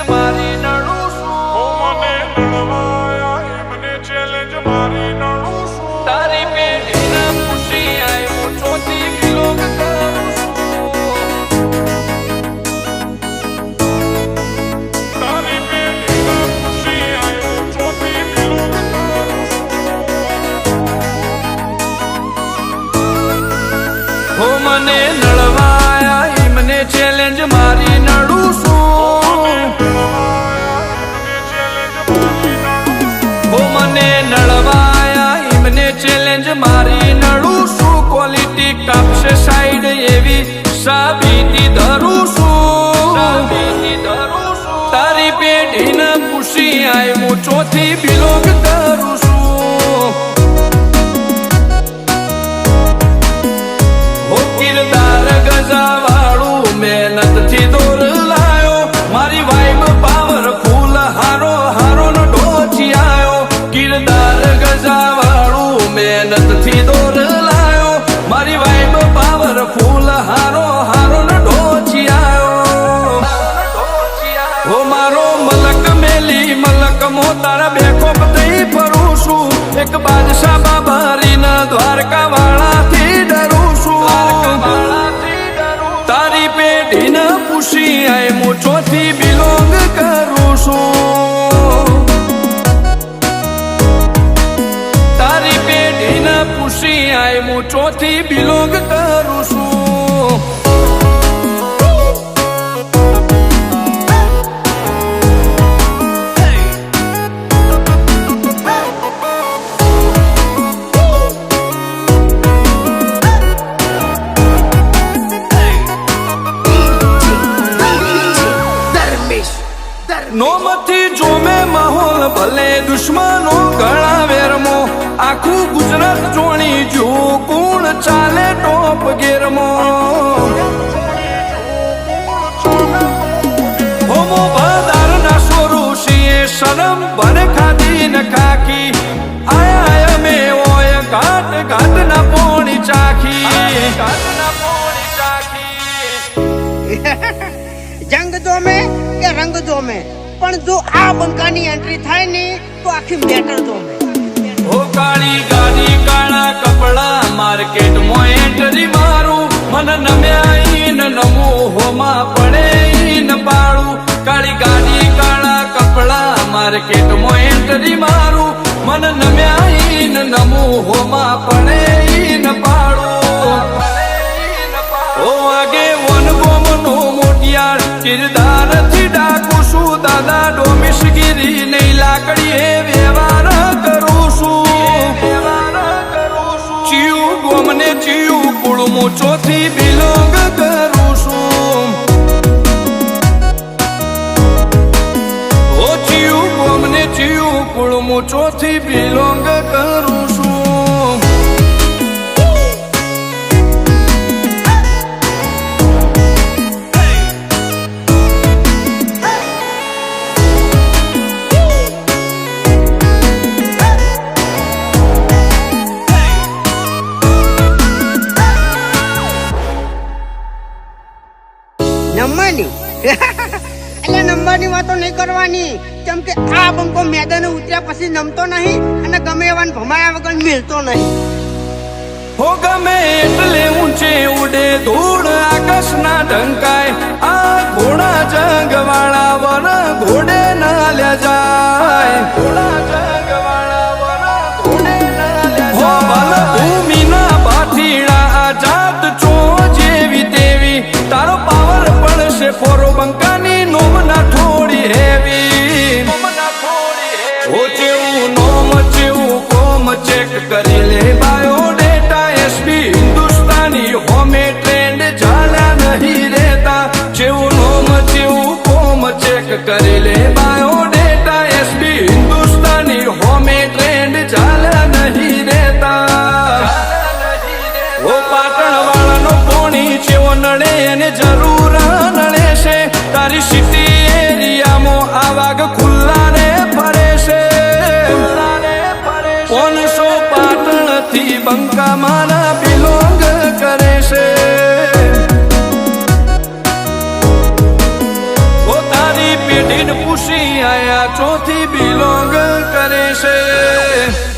મારી નડું છું મને નડવાયા મને ચેલેન્જ મારી નડું છું તારી પેઢીના ખુશી આવ્યો ચોથી વિલોક કરું તારી પેઢીના ખુશી આવ્યો ચોથી વિલોક હો મને નડવાયા મને ચેલેન્જ મારી નડું છું હો મને નડવાયા મને ચેલેન્જ મારી નડું છું ક્વોલિટી કાપશે સાઈડ એવી સાબિતી ધરું છું તારી પેઢીને ખુશી આવ્યું ચોથી બિલોંગ કરું છું હો કિરદાર ગજાવાળું મહેનતથી દોર લાયો મારી વાઈબ પાવરફુલ હારો હારો નો ડોચી આયો કિરદાર ગજાવાળું મહેનતથી દોર લાયો મારી વાઈબ પાવરફુલ હારો હારો નો ડોચી આયો હો મારો મલક મેલી મલક મો તારા બેકોપ થઈ ફરું છું એક બાદશાહ બાબારીના દ્વારકા વાળાથી ડરું છું તારી પેઢીને પૂછી આય હું ચોથી બિલોંગ કરું છું તારી પેઢીને પૂછી આય હું ચોથી બિલોંગ કરું છું નોમથી જોમે માહોલ ભલે દુશ્મનો ગળા વેરમો આખું ગુજરાત જોણી જો કોણ ચાલે ટોપ ગેરમો હોમો બદાર ના સોરુષીએ શરમ બને ખાધી ન ખાકી આયા અમે ઓય ઘાટ ઘાટ ના પોણી ચાખી જંગ જોમે કે રંગ જોમે પણ જો આ બંકાની એન્ટ્રી થાય ને તો આખી મેટર જોમે ઓ કાળી ગાડી કાળા કપડા માર્કેટમાં એન્ટ્રી મારું મન નમ્યા ન નમું હોમાં પડે ન પાડું કાળી ગાડી કાળા કપડા માર્કેટમાં એન્ટ્રી મારું મન નમ્યા ન નમું હોમાં પડે ન પાડું ઓ આગે વન ગોમનો મોટિયાર કિરદાર થી ડાકું છું દાદા ડોમિશગીરી નહીં લાકડીએ વ્યવહાર કરું છું ચિયું ગોમને ચિયું કુળમું ચોથી બિલોંગ કરું છું ઓ ચિયું ગોમને ચિયું કુળમું ચોથી બિલોંગ કરું છું નંબરની એટલે નંબરની વાતો નહીં કરવાની કેમ કે આ બંકો મેદાને ઉતર્યા પછી નમતો નહીં અને ગમે એવાને ભમાયા વગર મિલતો નહીં હો ગમે એટલે ઊંચે ઉડે ધૂળ આકાશના ઢંકાય આ ઘોડા જંગ વાળા વર ઘોડે ના લે જાય ઘોડા જંગ વાળા વર ઘોડે ના લે હો બલ ભૂમિના બાથીડા આ જાત ચો જેવી તેવી તારો પાવર પડશે ફોરો બંકાની નોમના થોડી હેવી હો જેવું નોમ જેવું કોમ ચેક કરી લે બાયોડેટા એસબી હિન્દુસ્તાની હોમે ટ્રેન્ડ ચાલ્યા નહીં રહેતા જેવું નોમ જેવું કોમ ચેક કરી લે બાયોડેટા એસબી હિન્દુસ્તાની હોમે ટ્રેન્ડ ચાલ્યા નહીં રહેતા ઓ પાટણ વાળાનો પોણી જેવો નડે એને જરૂર નડે છે તારી સિટી એરિયામાં આ વાઘ ખુલ્લા રે ફરે છે 500 પાટણ થી બંકા મારા બિલોંગ કરે છે ઓ તારી પેઢીને પૂછી આયા ચોથી બિલોંગ કરે છે